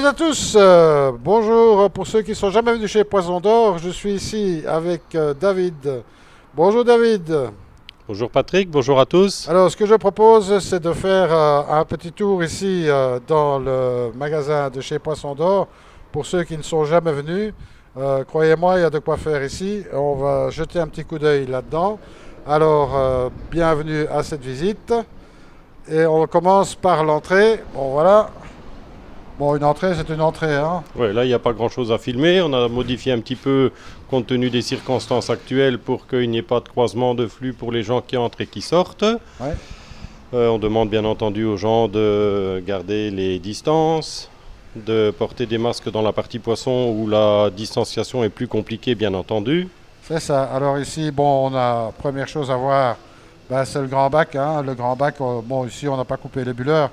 à tous, bonjour pour ceux qui ne sont jamais venus chez Poisson d'Or. Je suis ici avec David. Bonjour David. Bonjour Patrick, bonjour à tous. Alors ce que je propose c'est de faire un petit tour ici dans le magasin de chez Poisson d'Or pour ceux qui ne sont jamais venus. Croyez-moi, il y a de quoi faire ici. On va jeter un petit coup d'œil là-dedans. Alors bienvenue à cette visite. Et on commence par l'entrée. Bon voilà. Bon, une entrée, c'est une entrée, hein. Ouais, là, il n'y a pas grand-chose à filmer. On a modifié un petit peu compte tenu des circonstances actuelles pour qu'il n'y ait pas de croisement de flux pour les gens qui entrent et qui sortent. Ouais. On demande bien entendu aux gens de garder les distances, de porter des masques dans la partie poisson où la distanciation est plus compliquée, bien entendu. C'est ça. Alors ici, bon, on a première chose à voir, ben, c'est le grand bac, hein. Le grand bac, bon, ici, on n'a pas coupé les bulleurs,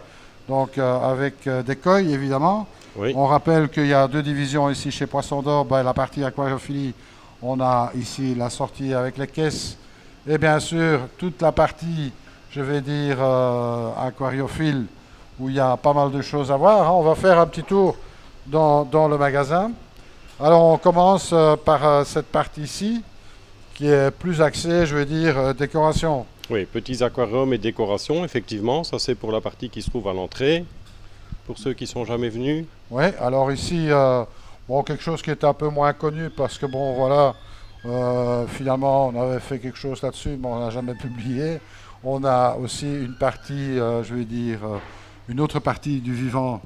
donc avec des coils, évidemment. Oui, On rappelle qu'il y a deux divisions ici chez Poisson d'Or. Ben, la partie aquariophilie, on a ici la sortie avec les caisses. Et bien sûr, toute la partie, je vais dire, aquariophile, où il y a pas mal de choses à voir, hein. On va faire un petit tour dans le magasin. Alors on commence par cette partie-ci, qui est plus axée, je veux dire, décoration. oui, petits aquariums et décorations, effectivement. Ça, c'est pour la partie qui se trouve à l'entrée. Pour ceux qui sont jamais venus. Oui, alors ici, bon, quelque chose qui est un peu moins connu, parce que bon, voilà, finalement, on avait fait quelque chose là-dessus, mais on n'a jamais publié. On a aussi une partie, je vais dire, une autre partie du vivant.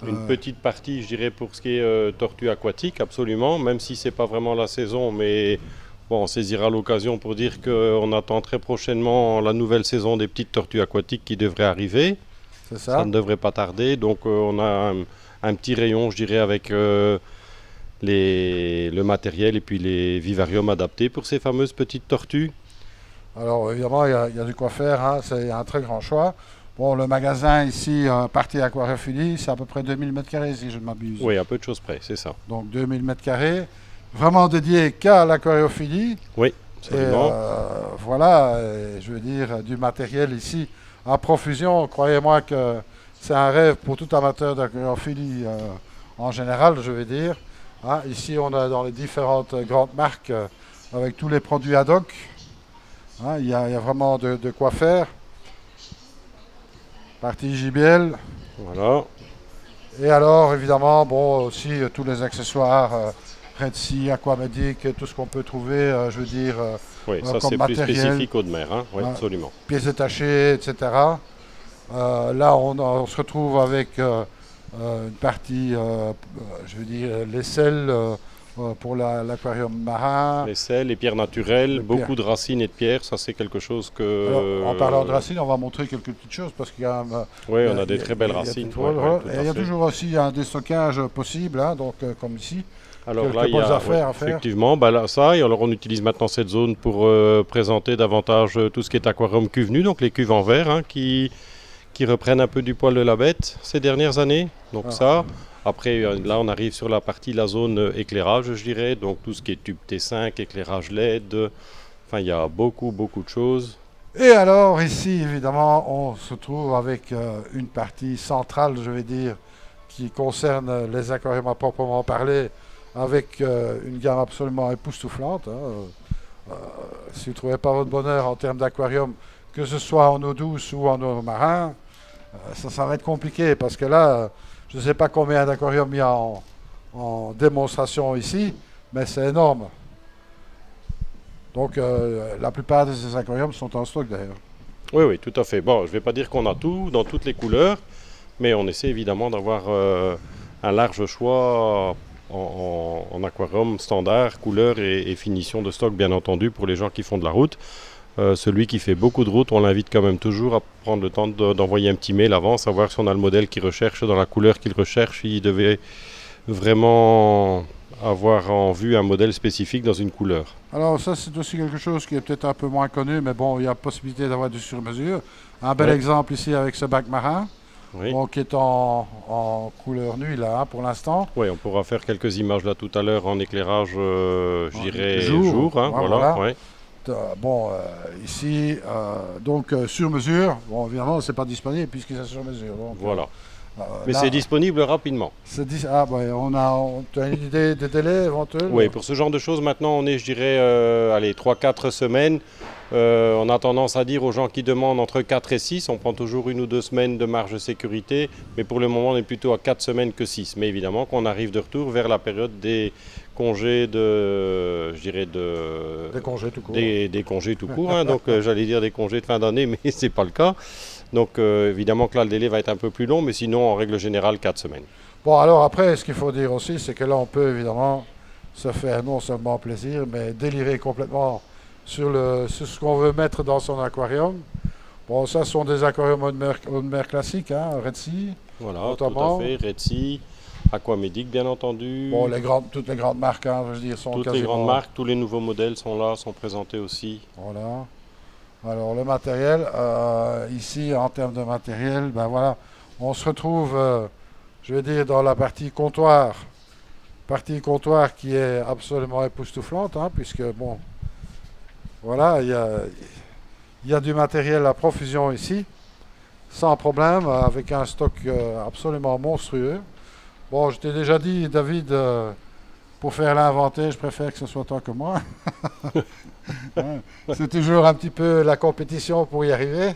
Une euh, petite partie, je dirais, pour ce qui est tortue aquatique, absolument, même si c'est pas vraiment la saison, mais bon, on saisira l'occasion pour dire qu'on attend très prochainement la nouvelle saison des petites tortues aquatiques qui devrait arriver. c'est Ça ça. ne devrait pas tarder, donc on a un petit rayon, je dirais, avec le matériel et puis les vivariums adaptés pour ces fameuses petites tortues. Alors évidemment, il y a de quoi faire, hein, c'est un très grand choix. Bon, le magasin ici, partie aquariophilie, c'est à peu près 2000 mètres carrés si je ne m'abuse. Oui, à peu de choses près, c'est ça. Donc 2000 mètres carrés, vraiment dédié qu'à l'aquariophilie. Oui, Et absolument. voilà, je veux dire, du matériel ici à profusion. Croyez-moi que c'est un rêve pour tout amateur d'aquariophilie en général, je veux dire. Hein, ici, on a dans les différentes grandes marques avec tous les produits ad hoc. Hein, il y a vraiment de quoi faire. Partie JBL. Voilà. Et alors, évidemment, bon, aussi tous les accessoires, Red Sea, Aquamedic, tout ce qu'on peut trouver, je veux dire, Oui, ça comme c'est plus matériel, spécifique aux de mer, hein. Oui, hein, absolument. pièces détachées, etc. Là, on se retrouve avec une partie, je veux dire, les selles pour l'aquarium marin. Les sels, les pierres naturelles, Les pierres. beaucoup de racines et de pierres, ça c'est quelque chose Alors, en parlant de que... racines, on va montrer quelques petites choses parce qu'il y a, Oui, il y on a- a il des y a- très belles il y a racines. tout- Oui, oui, tout et il à y a fait. toujours aussi un déstockage possible, hein, donc comme ici, Alors là, quelques il y bonnes a, oui, affaires à faire. effectivement, bah là, ça, et alors on utilise maintenant cette zone pour présenter davantage tout ce qui est aquarium cuve nu, donc les cuves en verre, hein, qui reprennent un peu du poil de la bête ces dernières années. Donc Ah. ça, après, là, on arrive sur la partie, la zone éclairage, je dirais, donc tout ce qui est tube T5, éclairage LED, enfin, il y a beaucoup, beaucoup de choses. Et alors, ici, évidemment, on se trouve avec une partie centrale, je vais dire, qui concerne les aquariums à proprement parler, avec une gamme absolument époustouflante, hein. Si vous ne trouvez pas votre bonheur en termes d'aquarium, que ce soit en eau douce ou en eau marin, ça va être compliqué parce que là, je ne sais pas combien d'aquariums il y a en démonstration ici, mais c'est énorme. Donc, la plupart de ces aquariums sont en stock d'ailleurs. Oui, oui, tout à fait. Bon, je ne vais pas dire qu'on a tout dans toutes les couleurs, mais on essaie évidemment d'avoir un large choix en aquarium standard, couleur et finition de stock, bien entendu, pour les gens qui font de la route. Celui qui fait beaucoup de route, on l'invite quand même toujours à prendre le temps d'envoyer un petit mail avant, savoir si on a le modèle qu'il recherche dans la couleur qu'il recherche. Il devait vraiment avoir en vue un modèle spécifique dans une couleur. Alors ça, c'est aussi quelque chose qui est peut-être un peu moins connu, mais bon, il y a possibilité d'avoir du sur-mesure. Un bel Ouais, exemple ici avec ce bac marin, oui. bon, qui est en couleur nuit là, hein, pour l'instant. Oui, on pourra faire quelques images là tout à l'heure en éclairage, je dirais Jour, jour, hein, ouais, voilà, voilà. ouais. Bon, ici, donc sur mesure. Bon, évidemment, c'est pas disponible puisque c'est sur mesure. Donc, Voilà. Mais Là, c'est disponible rapidement. Ah, ouais, tu as une idée des délais éventuels? Oui, pour ce genre de choses, maintenant, on est, je dirais, allez, 3-4 semaines. On a tendance à dire aux gens qui demandent entre 4 et 6. On prend toujours 1 ou 2 semaines de marge de sécurité. Mais pour le moment, on est plutôt à 4 semaines que 6. Mais évidemment, qu'on arrive de retour vers la période des congés de, je dirais, Des congés tout court. des congés tout court. Hein. Donc, j'allais dire des congés de fin d'année, mais ce n'est pas le cas. Donc, évidemment que là, le délai va être un peu plus long. Mais sinon, en règle générale, 4 semaines. Bon, alors après, ce qu'il faut dire aussi, c'est que là, on peut évidemment se faire non seulement plaisir, mais délirer complètement sur ce qu'on veut mettre dans son aquarium. Bon, ça, ce sont des aquariums haute mer classiques, hein, Red Sea, Voilà, notamment. tout à fait. Red Sea, Aquamédic, bien entendu. Bon, toutes les grandes marques, hein, je veux dire, sont Toutes quasiment... les grandes marques, tous les nouveaux modèles sont là, sont présentés aussi. Voilà. Alors, le matériel, ici, en termes de matériel, ben voilà, on se retrouve, je vais dire, dans la partie comptoir. Partie comptoir qui est absolument époustouflante, hein, puisque, bon, voilà, il y a du matériel à profusion ici, sans problème, avec un stock absolument monstrueux. Bon, je t'ai déjà dit, David, pour faire l'inventaire, je préfère que ce soit toi que moi. Hein, c'est toujours un petit peu la compétition pour y arriver.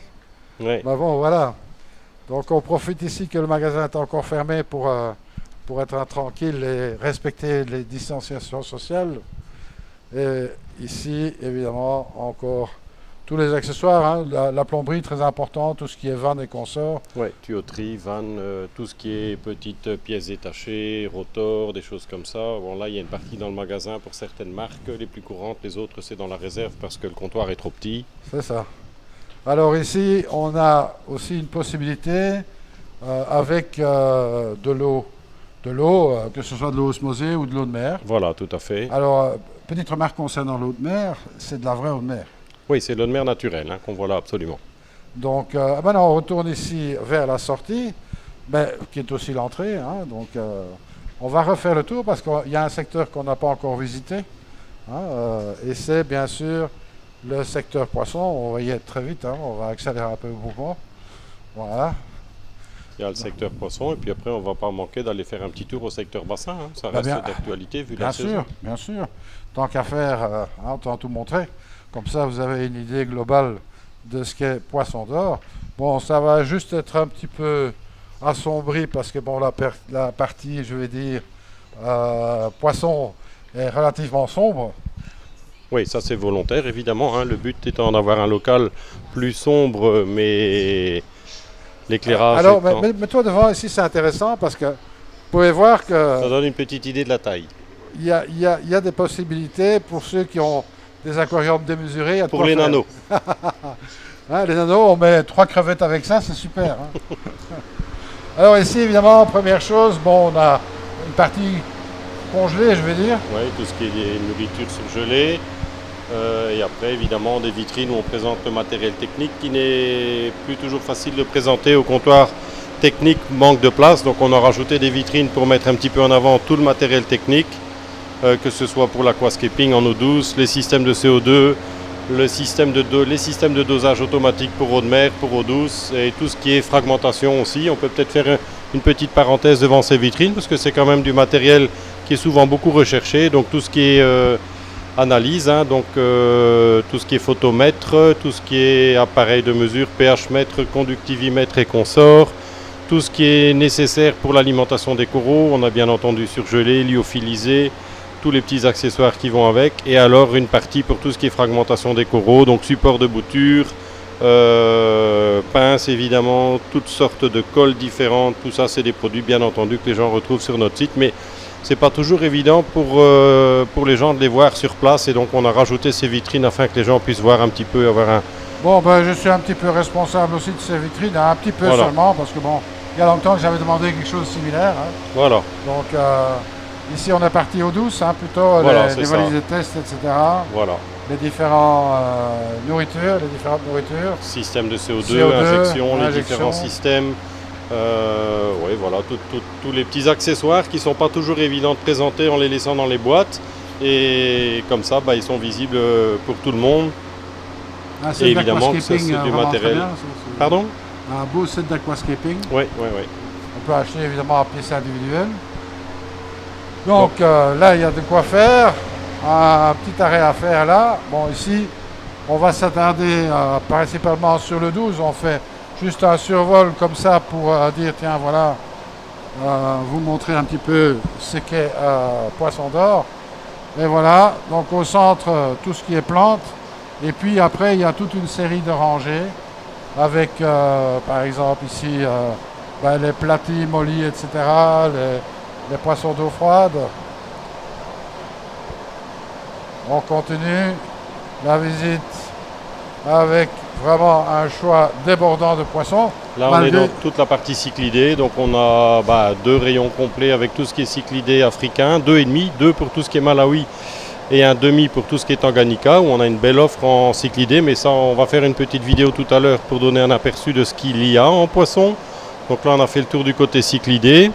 Ouais. Mais bon, voilà. Donc on profite ici que le magasin est encore fermé pour être tranquille et respecter les distanciations sociales. Et ici, évidemment, encore tous les accessoires, hein, la plomberie très important, tout ce qui est vannes et consorts. Ouais, tuyauterie, vannes, tout ce qui est petites pièces détachées, rotors, des choses comme ça. Bon, là, il y a une partie dans le magasin pour certaines marques, les plus courantes, les autres, c'est dans la réserve parce que le comptoir est trop petit. C'est ça. Alors ici, on a aussi une possibilité avec de l'eau, que ce soit de l'eau osmosée ou de l'eau de mer. Voilà, tout à fait. Alors, petite remarque concernant l'eau de mer, c'est de la vraie eau de mer. Oui, c'est l'eau de mer naturelle qu'on voit là, absolument. Donc, maintenant, on retourne ici vers la sortie, qui est aussi l'entrée. Hein, donc, on va refaire le tour parce qu'il y a un secteur qu'on n'a pas encore visité. Hein, et c'est bien sûr le secteur poisson. On va y être très vite. Hein, on va accélérer un peu le mouvement. Voilà. Il y a le secteur poisson et puis après, on ne va pas manquer d'aller faire un petit tour au secteur bassin. Hein. Ça reste d'actualité vu la saison. Bien sûr. Tant qu'à faire, autant tout montrer. Comme ça, vous avez une idée globale de ce qu'est Poisson d'Or. Bon, ça va juste être un petit peu assombri parce que bon, la partie, je vais dire, poisson est relativement sombre. Oui, ça c'est volontaire, évidemment. Hein. Le but étant d'avoir un local plus sombre, mais l'éclairage... Alors, mets-toi devant, ici c'est intéressant parce que vous pouvez voir que... Ça donne une petite idée de la taille. Il y a des possibilités pour ceux qui ont des aquariums démesurés. Pour les nanos. Hein, les nanos, on met 3 crevettes avec ça, c'est super. Hein. Alors ici, évidemment, première chose, bon, on a une partie congelée, je vais dire. Oui, tout ce qui est nourriture surgelée. Et après, évidemment, des vitrines où on présente le matériel technique qui n'est plus toujours facile de présenter au comptoir technique, manque de place. Donc on a rajouté des vitrines pour mettre un petit peu en avant tout le matériel technique. Que ce soit pour l'aquascaping en eau douce, les systèmes de CO2, les systèmes de dosage automatique pour eau de mer, pour eau douce et tout ce qui est fragmentation aussi. On peut peut-être faire une petite parenthèse devant ces vitrines parce que c'est quand même du matériel qui est souvent beaucoup recherché. Donc tout ce qui est analyse, hein, donc tout ce qui est photomètre, tout ce qui est appareil de mesure, pH mètre, conductivimètre et consorts, tout ce qui est nécessaire pour l'alimentation des coraux. On a bien entendu surgelé, lyophilisé, tous les petits accessoires qui vont avec, et alors une partie pour tout ce qui est fragmentation des coraux, donc support de bouture, pinces évidemment, toutes sortes de colles différentes, tout ça c'est des produits bien entendu que les gens retrouvent sur notre site, mais c'est pas toujours évident pour les gens de les voir sur place, et donc on a rajouté ces vitrines afin que les gens puissent voir un petit peu, avoir un... Bon, je suis un petit peu responsable aussi de ces vitrines, un petit peu voilà. Seulement, parce que bon, il y a longtemps que j'avais demandé quelque chose de similaire. Hein. Voilà. Donc ici on est parti eau douce, hein, plutôt voilà, les valises de test, etc. Voilà. Les différentes nourritures. Système de CO2 injection, les différents systèmes. Oui, voilà, tous les petits accessoires qui ne sont pas toujours évidents de présenter en les laissant dans les boîtes. Et comme ça, ils sont visibles pour tout le monde. Et évidemment que c'est du matériel. Bien, Pardon ? Un beau set d'aquascaping. Oui. On peut acheter évidemment en pièces individuelles. Donc là, il y a de quoi faire. Un petit arrêt à faire là. Bon, ici, on va s'attarder principalement sur le 12. On fait juste un survol comme ça pour dire, tiens, voilà, vous montrer un petit peu ce qu'est Poisson d'Or. Et voilà, donc au centre, tout ce qui est plantes. Et puis après, il y a toute une série de rangées avec, par exemple, ici, les platis, mollies, etc., les poissons d'eau froide. On continue la visite avec vraiment un choix débordant de poissons. Là, on est dans toute la partie cyclidée, donc on a 2 rayons complets avec tout ce qui est cyclidé africain, 2,5, 2 pour tout ce qui est Malawi et un demi pour tout ce qui est Tanganyika, où on a une belle offre en cyclidé, mais ça, on va faire une petite vidéo tout à l'heure pour donner un aperçu de ce qu'il y a en poisson. Donc là, on a fait le tour du côté cyclidé.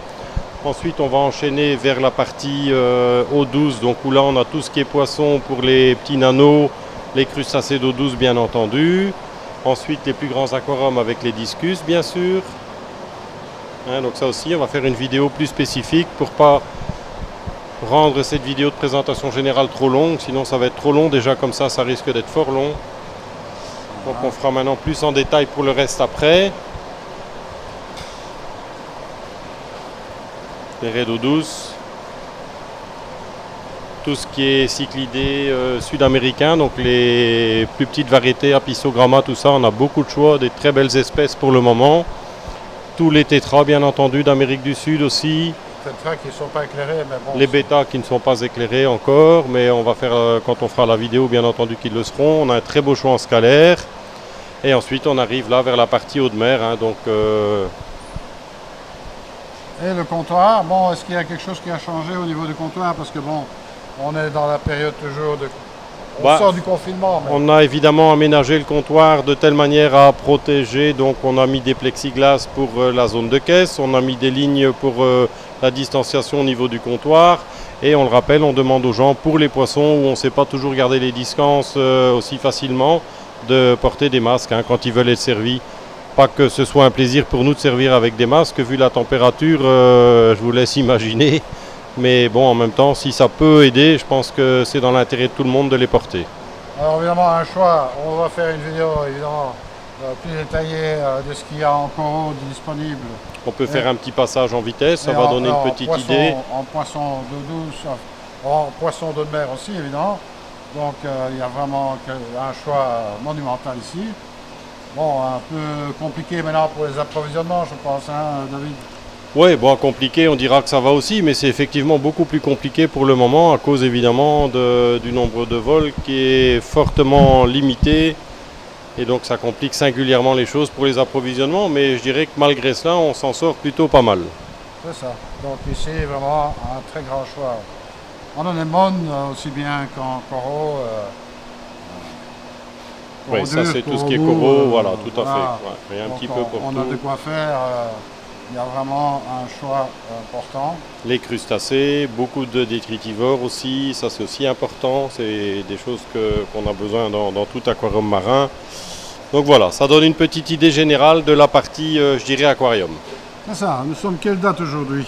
Ensuite, on va enchaîner vers la partie eau douce, donc où là, on a tout ce qui est poisson pour les petits nanos, les crustacés d'eau douce, bien entendu. Ensuite, les plus grands aquariums avec les discus, bien sûr. Donc ça aussi, on va faire une vidéo plus spécifique pour pas rendre cette vidéo de présentation générale trop longue. Sinon, ça va être trop long. Déjà, comme ça risque d'être fort long. Donc, on fera maintenant plus en détail pour le reste après. Les raies d'eau douce, tout ce qui est cyclidé sud-américain, donc les plus petites variétés, Apissogramma, tout ça, on a beaucoup de choix, des très belles espèces pour le moment. Tous les tétras, bien entendu, d'Amérique du Sud aussi. Tétras qui ne sont pas éclairés, mais bon. Les bêtas qui ne sont pas éclairés encore, mais on va faire, quand on fera la vidéo, bien entendu qu'ils le seront. On a un très beau choix en scalaire. Et ensuite, on arrive là vers la partie eau de mer, donc... Et le comptoir, bon, est-ce qu'il y a quelque chose qui a changé au niveau du comptoir? Parce que bon, on est dans la période toujours de... On sort du confinement. Mais... On a évidemment aménagé le comptoir de telle manière à protéger. Donc on a mis des plexiglas pour la zone de caisse, on a mis des lignes pour la distanciation au niveau du comptoir. Et on le rappelle, on demande aux gens pour les poissons où on ne sait pas toujours garder les distances aussi facilement, de porter des masques quand ils veulent être servis. Pas que ce soit un plaisir pour nous de servir avec des masques, vu la température, je vous laisse imaginer. Mais bon, en même temps, si ça peut aider, je pense que c'est dans l'intérêt de tout le monde de les porter. Alors évidemment, un choix, on va faire une vidéo évidemment plus détaillée de ce qu'il y a en coraux disponible. On peut faire un petit passage en vitesse, ça va donner une petite idée. En poisson d'eau douce, en poisson d'eau de mer aussi évidemment. Donc il y a vraiment un choix monumental ici. Bon, un peu compliqué maintenant pour les approvisionnements, je pense, David? Oui, bon, compliqué, on dira que ça va aussi, mais c'est effectivement beaucoup plus compliqué pour le moment, à cause évidemment du nombre de vols qui est fortement limité. Et donc ça complique singulièrement les choses pour les approvisionnements, mais je dirais que malgré cela, on s'en sort plutôt pas mal. C'est ça. Donc ici, vraiment un très grand choix. En anémone, aussi bien qu'en coraux. Oui, ça c'est tout ce qui est coraux, voilà, tout à fait. Ouais, un petit peu pour on tout. a de quoi faire, il y a vraiment un choix important. Les crustacés, beaucoup de détritivores aussi, ça c'est aussi important, c'est des choses qu'on a besoin dans tout aquarium marin. Donc voilà, ça donne une petite idée générale de la partie, je dirais, aquarium. C'est ça, nous sommes quelle date aujourd'hui?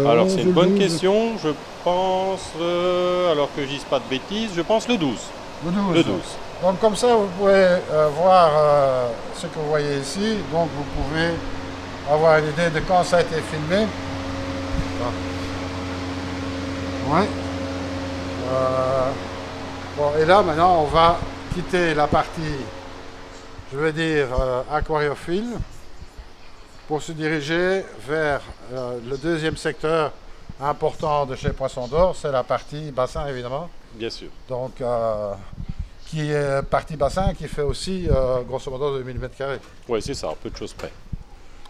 Alors c'est une bonne question, je pense, alors que je dise pas de bêtises, je pense le 12. Le 12. Le 12. Donc comme ça, vous pouvez voir ce que vous voyez ici. Donc vous pouvez avoir une idée de quand ça a été filmé. Ouais. Bon, et là maintenant, on va quitter la partie, je vais dire, aquariophile, pour se diriger vers le deuxième secteur important de chez Poisson d'Or, c'est la partie bassin évidemment. Bien sûr. Donc qui est partie bassin, qui fait aussi grosso modo 2000 m². Oui, c'est ça, peu de choses près.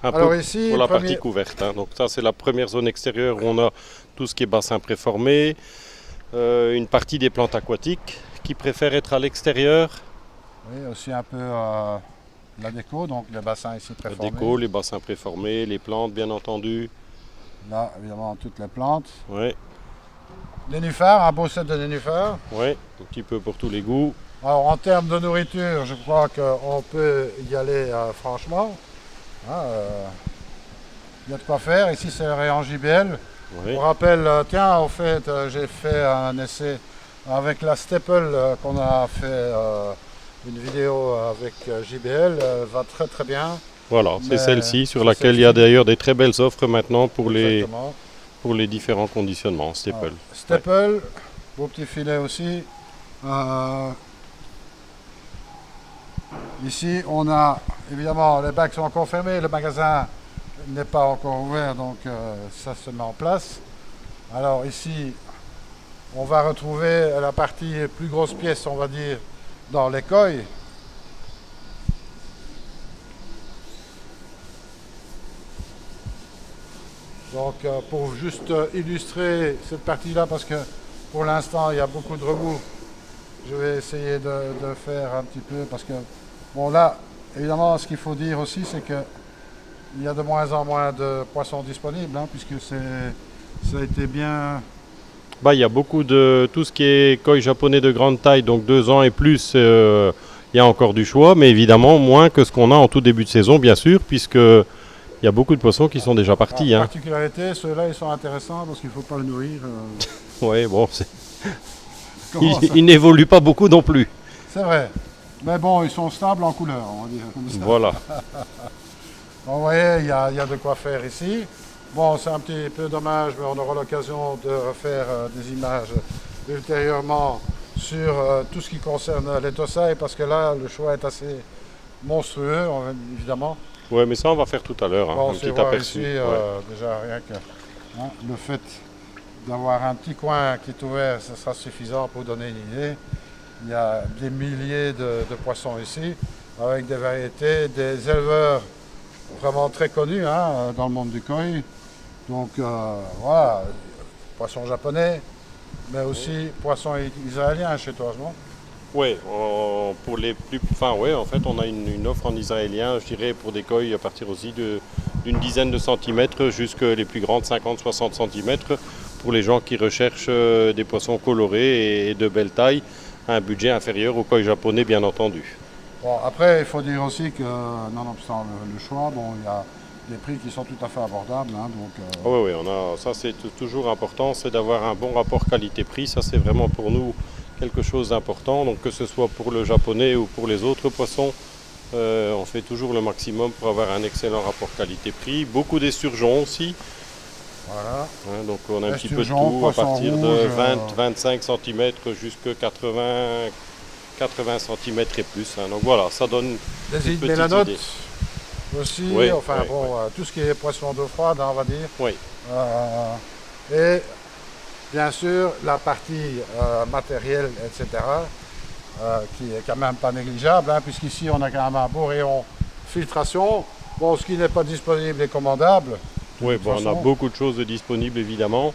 Alors ici, pour la partie couverte. Donc ça, c'est la première zone extérieure où on a tout ce qui est bassin préformé, une partie des plantes aquatiques qui préfèrent être à l'extérieur. Oui, aussi un peu la déco, donc les bassins ici préformés. La déco, les bassins préformés, les plantes bien entendu. Là, évidemment, toutes les plantes. Oui. Nénuphars, un beau set de nénuphars. Oui, un petit peu pour tous les goûts. Alors en termes de nourriture, je crois qu'on peut y aller franchement. il y a de quoi faire. Ici, c'est le rayon JBL. Oui. On rappelle, tiens, au fait, j'ai fait un essai avec la Staple qu'on a fait une vidéo avec JBL. Va très très bien. Voilà, c'est Mais celle-ci sur c'est laquelle il y a celle-ci. d'ailleurs des très belles offres maintenant Exactement. pour les différents conditionnements Staple. Alors, Staple, beau petit filet aussi. Euh, Ici, on a évidemment les bacs sont encore fermés, le magasin n'est pas encore ouvert, donc ça se met en place. Alors ici, on va retrouver la partie plus grosse pièce, on va dire, dans l'écueil. Donc pour juste illustrer cette partie-là, parce que pour l'instant il y a beaucoup de remous, je vais essayer de faire un petit peu, parce que bon là, évidemment, ce qu'il faut dire aussi, c'est que il y a de moins en moins de poissons disponibles, hein, puisque ça a été bien. Bah, il y a beaucoup de tout ce qui est koi japonais de grande taille, donc 2 ans et plus, il y a encore du choix, mais évidemment moins que ce qu'on a en tout début de saison, bien sûr, puisque il y a beaucoup de poissons qui sont déjà partis. La Hein. particularité, ceux-là, ils sont intéressants parce qu'il ne faut pas le nourrir. Ouais, bon, Comment ça il n'évolue pas beaucoup non plus. C'est vrai. Mais bon, ils sont stables en couleur, on va dire comme ça. Voilà. Bon, vous voyez, il y a de quoi faire ici. Bon, c'est un petit peu dommage, mais on aura l'occasion de refaire des images ultérieurement sur tout ce qui concerne les Tosai, parce que là, le choix est assez monstrueux, évidemment. Ouais, mais ça, on va faire tout à l'heure, hein, Bon, un on sait petit voir aperçu. ici, Ouais. déjà rien que le fait d'avoir un petit coin qui est ouvert, ce sera suffisant pour donner une idée. Il y a des milliers de poissons ici, avec des variétés, des éleveurs vraiment très connus hein, dans le monde du koi. Donc voilà, poissons japonais, mais aussi poissons israéliens chez toi, non? Ouais, pour les plus. Enfin, ouais, en fait, on a une offre en israélien, je dirais, pour des koi à partir aussi d'une dizaine de centimètres jusqu'à les plus grandes, 50-60 centimètres, pour les gens qui recherchent des poissons colorés et de belle taille, à un budget inférieur au koi japonais, bien entendu. Bon, après, il faut dire aussi que, nonobstant le choix, bon, il y a des prix qui sont tout à fait abordables. Hein, donc, Ah ouais, ouais, ça c'est toujours important, c'est d'avoir un bon rapport qualité-prix. Ça c'est vraiment pour nous quelque chose d'important. Donc que ce soit pour le japonais ou pour les autres poissons, on fait toujours le maximum pour avoir un excellent rapport qualité-prix. Beaucoup d'esturgeons aussi. voilà. Hein, donc on a un petit peu de Esturgeons, tout à poissons partir de rouges, 20-25 cm jusqu'à 80 cm et plus. Hein. Donc voilà, ça donne des une petite mélanotes idée. aussi, Oui, enfin oui, bon, oui. tout ce qui est poisson d'eau froide, hein, on va dire. Oui, Euh, et bien sûr, la partie matérielle, etc., qui est quand même pas négligeable, hein, puisqu'ici on a quand même un beau rayon filtration. Bon, ce qui n'est pas disponible est commandable. De oui, toute bon, on a façon. beaucoup de choses disponibles évidemment.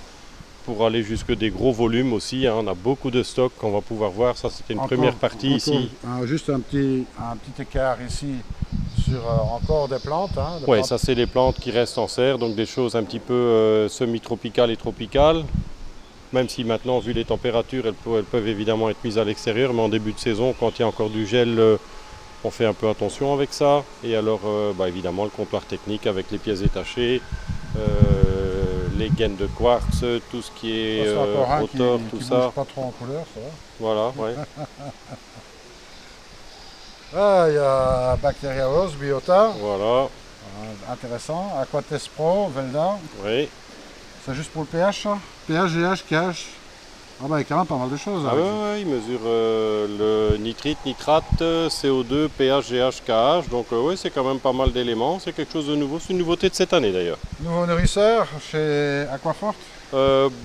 Pour aller jusque des gros volumes aussi, hein. On a beaucoup de stocks qu'on va pouvoir voir. Ça, c'était une première partie ici. Juste un petit écart ici sur encore des plantes. Hein, des Oui, plantes. ça, c'est les plantes qui restent en serre, donc des choses un petit peu semi-tropicales et tropicales. Même si maintenant, vu les températures, elles peuvent évidemment être mises à l'extérieur, mais en début de saison, quand il y a encore du gel, on fait un peu attention avec ça. Et alors, évidemment, le comptoir technique avec les pièces détachées, les gaines de quartz, tout ce qui est C'est encore un rotor, qui tout bouge ça. pas trop en couleur, ça va. Voilà, ouais. Ah, il y a Bacteria Rose, Biota, Voilà, intéressant. Aquatest Pro, Velda. oui. C'est juste pour le pH, ça? pH, GH, KH. Ah bah il y a quand même pas mal de choses. Ah avec ouais, ça. ouais, il mesure le nitrite, nitrate, CO2, pH, GH, KH. Donc oui, c'est quand même pas mal d'éléments. C'est quelque chose de nouveau. C'est une nouveauté de cette année d'ailleurs. Nouveau nourrisseur chez Aquafort.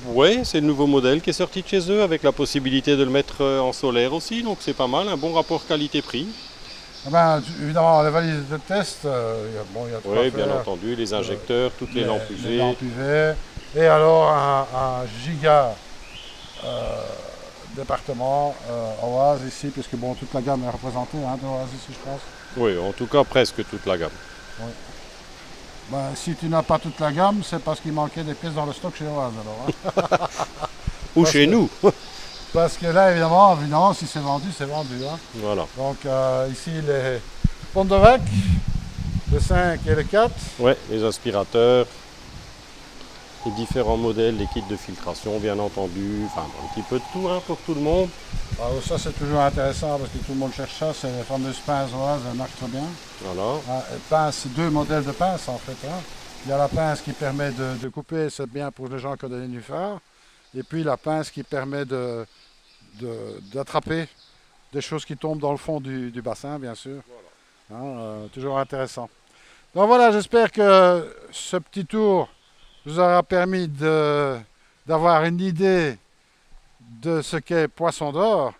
Oui, c'est le nouveau modèle qui est sorti de chez eux avec la possibilité de le mettre en solaire aussi. Donc c'est pas mal, un bon rapport qualité-prix. Ah ben, évidemment, les valises de test, il y a de quoi Oui, bien faire. entendu, les injecteurs, toutes les lampes UV. Les lampes UV. Et alors un giga département Oase ici, puisque bon, toute la gamme est représentée hein, d'Oase ici, je pense. Oui, en tout cas presque toute la gamme. Oui. Ben, si tu n'as pas toute la gamme, c'est parce qu'il manquait des pièces dans le stock chez Oase alors. Hein. Ou Parce chez que- nous. Parce que là, évidemment, si c'est vendu, c'est vendu. Hein. Voilà. Donc ici, les Pondovac, Le 5 et le 4. Ouais, les aspirateurs, les différents modèles, les kits de filtration, bien entendu, enfin un petit peu de tout pour tout le monde. Alors ça c'est toujours intéressant parce que tout le monde cherche ça, c'est les fameuses pinces Oase, elles marchent très bien. Voilà. Pince, deux modèles de pinces en fait. Il y a la pince qui permet de couper, c'est bien pour les gens qui ont des nénuphars. Et puis la pince qui permet d'attraper des choses qui tombent dans le fond du bassin, bien sûr. Voilà. Toujours intéressant. Donc voilà, j'espère que ce petit tour vous aura permis d'avoir une idée de ce qu'est Poisson d'Or.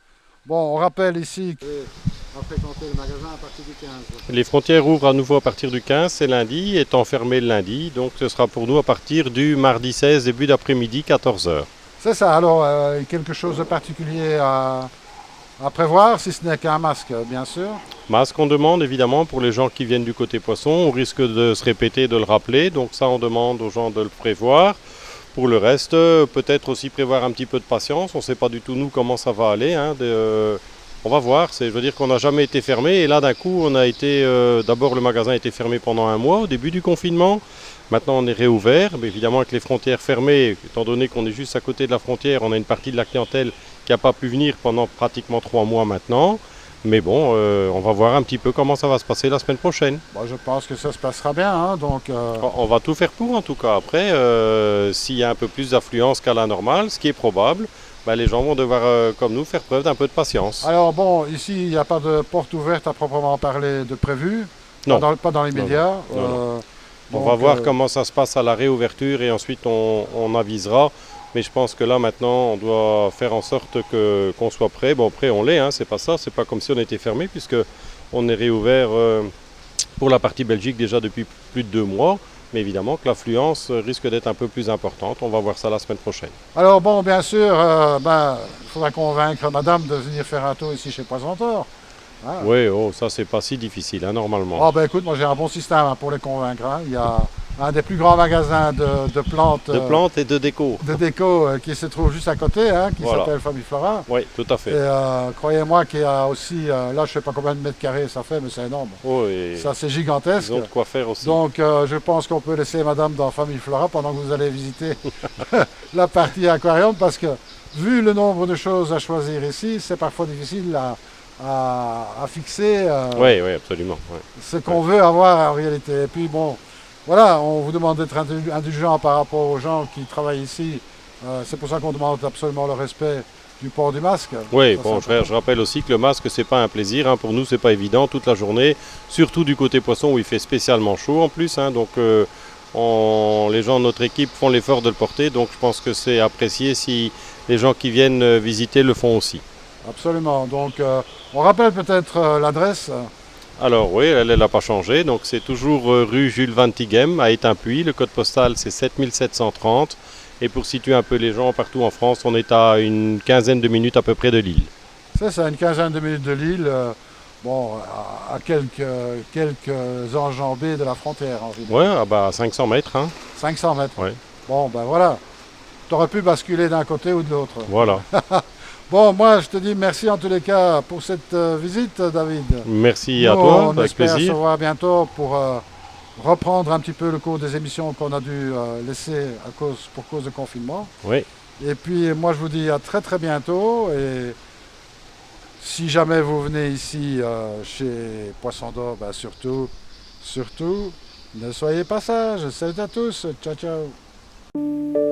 Bon, on rappelle ici qu'on va fréquenter le magasin à partir du 15. Les frontières ouvrent à nouveau à partir du 15, c'est lundi, étant fermé le lundi. Donc ce sera pour nous à partir du mardi 16, début d'après-midi, 14 h. C'est ça, alors quelque chose de particulier à prévoir, si ce n'est qu'un masque, bien sûr. Masque, on demande évidemment pour les gens qui viennent du côté poisson. On risque de se répéter, de le rappeler. Donc ça, on demande aux gens de le prévoir. Pour le reste, peut-être aussi prévoir un petit peu de patience. On ne sait pas du tout, nous, comment ça va aller. On va voir. Je veux dire qu'on n'a jamais été fermé. Et là, d'un coup, on a été... D'abord, le magasin a été fermé pendant un mois, au début du confinement. Maintenant, on est réouvert. Mais évidemment, avec les frontières fermées, étant donné qu'on est juste à côté de la frontière, on a une partie de la clientèle qui n'a pas pu venir pendant pratiquement 3 mois maintenant. Mais bon, on va voir un petit peu comment ça va se passer la semaine prochaine. Bon, je pense que ça se passera bien. On va tout faire pour en tout cas. Après, s'il y a un peu plus d'affluence qu'à la normale, ce qui est probable, les gens vont devoir, comme nous, faire preuve d'un peu de patience. Alors bon, ici, il n'y a pas de porte ouverte à proprement parler de prévu. Non. Pas dans les médias. On va voir comment ça se passe à la réouverture et ensuite on avisera. Mais je pense que là maintenant on doit faire en sorte qu'on soit prêt. Bon, prêt on l'est, c'est pas ça, c'est pas comme si on était fermé puisque on est réouvert pour la partie Belgique déjà depuis plus de 2 mois. Mais évidemment que l'affluence risque d'être un peu plus importante. On va voir ça la semaine prochaine. Alors bon, bien sûr, il faudra convaincre madame de venir faire un tour ici chez Poisson d'Or. Oui, ça c'est pas si difficile normalement. Oh, écoute, moi j'ai un bon système pour les convaincre. Il y a un des plus grands magasins de plantes. De plantes et de déco. De déco qui se trouve juste à côté, qui s'appelle Famille Flora. Oui, tout à fait. Et croyez-moi qu'il y a aussi, là je ne sais pas combien de mètres carrés ça fait, mais c'est énorme. Ça c'est gigantesque. Ils ont de quoi faire aussi. Donc je pense qu'on peut laisser madame dans Famille Flora pendant que vous allez visiter la partie aquarium, parce que vu le nombre de choses à choisir ici, c'est parfois difficile à fixer oui, absolument. ce qu'on veut avoir en réalité. Et puis bon, voilà, on vous demande d'être indulgent par rapport aux gens qui travaillent ici. C'est pour ça qu'on demande absolument le respect du port du masque. Oui, bon, je rappelle aussi que le masque, c'est pas un plaisir. Pour nous, c'est pas évident toute la journée, surtout du côté poisson où il fait spécialement chaud en plus. Donc les gens de notre équipe font l'effort de le porter. Donc je pense que c'est apprécié si les gens qui viennent visiter le font aussi. Absolument. Donc on rappelle peut-être l'adresse. Alors oui, elle n'a pas changé. Donc c'est toujours rue Jules Van Tighem à Étain-Puy. Le code postal c'est 7730. Et pour situer un peu les gens partout en France, on est à une quinzaine de minutes à peu près de Lille. C'est ça, une quinzaine de minutes de Lille. À quelques enjambées de la frontière. Oui, à 500 mètres. 500 mètres. Ouais. Bon, voilà. Tu aurais pu basculer d'un côté ou de l'autre. Voilà. Bon, moi, je te dis merci en tous les cas pour cette visite, David. Merci à toi, avec plaisir. On espère se voir bientôt pour reprendre un petit peu le cours des émissions qu'on a dû laisser pour cause de confinement. Oui. Et puis, moi, je vous dis à très très bientôt. Et si jamais vous venez ici chez Poisson d'Or, surtout, ne soyez pas sages. Salut à tous. Ciao, ciao.